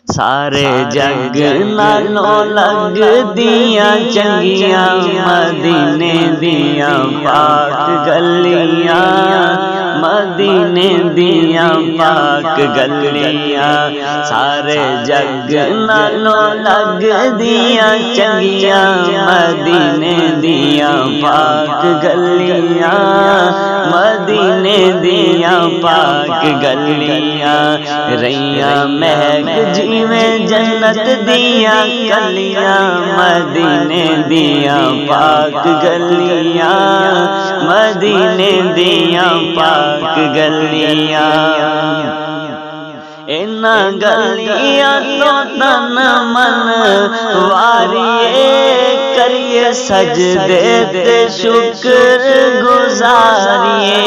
سارے جگ نالوں لگ دیاں چنگیاں مدینے دیاں پاک گلیاں، مدینے دیاں پاک گلیاں، سارے جگ نالوں لگ دیاں چنگیاں مدینے دیاں پاک گلیاں، مدینے دیاں پاک گلیاں، رہیاں مہک جیویں جنت دیاں کلیاں مدینے دیاں پاک گلیاں، مدینے دیاں پاک گلیاں، انہاں گلیاں تو تن من واریے کریے سجدے تے شکر گزاریے،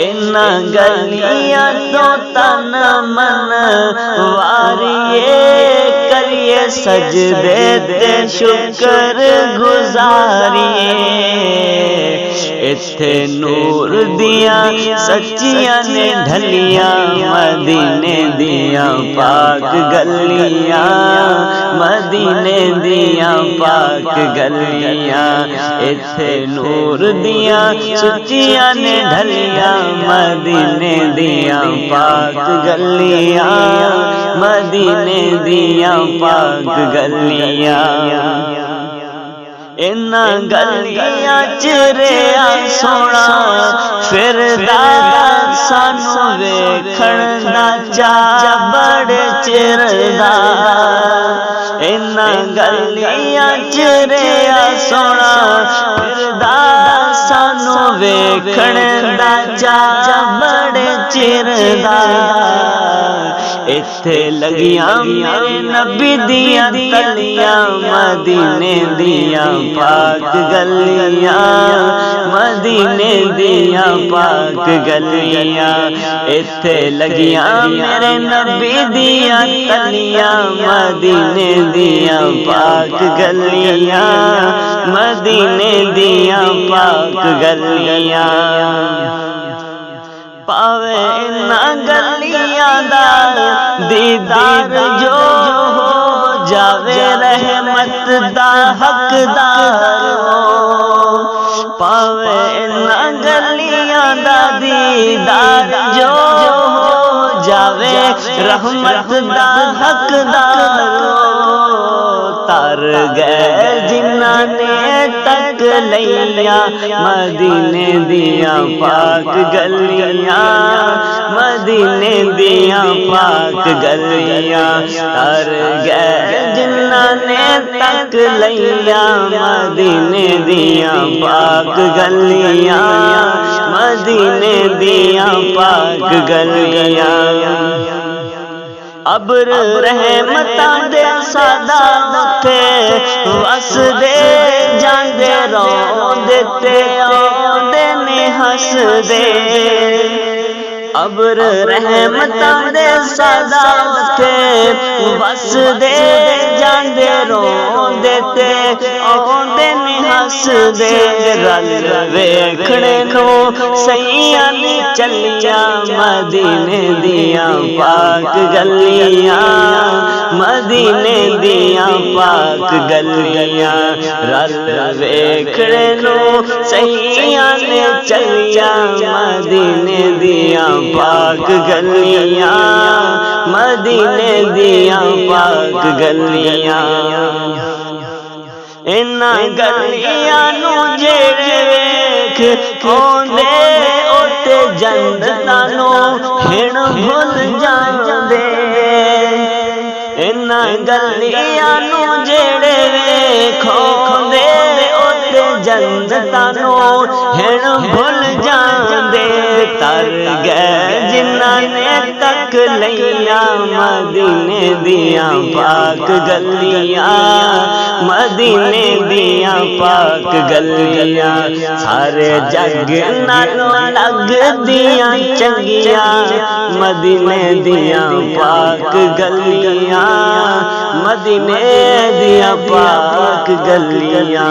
انہاں گلیاں تو تن من واریے کریے سجدے تے شکر گزاریے، اتھے نور دیاں سچیاں نے ڈھلیاں مدینے دیاں پاک گلیاں، مدینے دیاں پاک گلیاں، اتھے نور دیاں سچیاں نے ڈھلیاں مدینے دیاں پاک گلیاں، مدینے دیاں پاک گلیاں، انہاں گلیاں چ رہیا سونا پھردا سانو ویکھن دا چاء بڑے چر دا، انہاں گلیاں چ رہیا سونا پھردا سانو ویکھن دا چاء بڑے چر دا، اتھے لگیاں میرے نبی دیاں تلیاں مدینے دیاں پاک گلیاں، مدینے دیاں پاک گلیاں، اتھے لگیاں میرے نبی دیاں تلیاں مدینے دیاں پاک گلیاں، مدینے دیاں پاک گلیاں، پاوے انہاں گلیاں دا دیدار جو ہو جاوے رحمت دا حقدار ہو، پاوے انہاں گلیاں دا دیدار جو ہو جاوے رحمت دا حقدار ہو، تر گئے جنہاں نے تک لیاں مدینے دیاں پاک گلیاں، مدینے دیاں پاک گلیاں، تر گئے جنہاں نے تک لیاں مدینے دیاں پاک گلیاں، مدینے دیاں پاک گلیاں، ابر رحمتاں دے سادا اتے وس دے جاندے روندے تے آندے نے ہس دے، ابر رحمتاں دے سادا اتے وس دے جاندے روندے تے آندے نے ہس دے، رل ویکھنے نو سیاں نے چلیاں مدینے دیاں پاک گلیاں، مدینے دیاں پاک گلیاں، رل ویکھنے نو سیاں نے چلیاں مدینے دیاں پاک گلیاں، مدینے دیاں پاک گلیاں، انہاں گلیاں نو جڑے ویکھ اوندے اوتے جنتاں نو ہن بھل جاندے، انہاں گلیاں نو جڑے ویکھ اوندے اوتے جنتاں نو ہن بھل جاندے، تر گئے جنہاں نے تک لیاں مدینے دیاں پاک گلیاں، مدینے دیاں پاک گلیاں، سارے جگ نالوں لگ دیاں چنگیاں مدینے دیاں پاک گلیاں، مدینے دیاں پاک گلیاں۔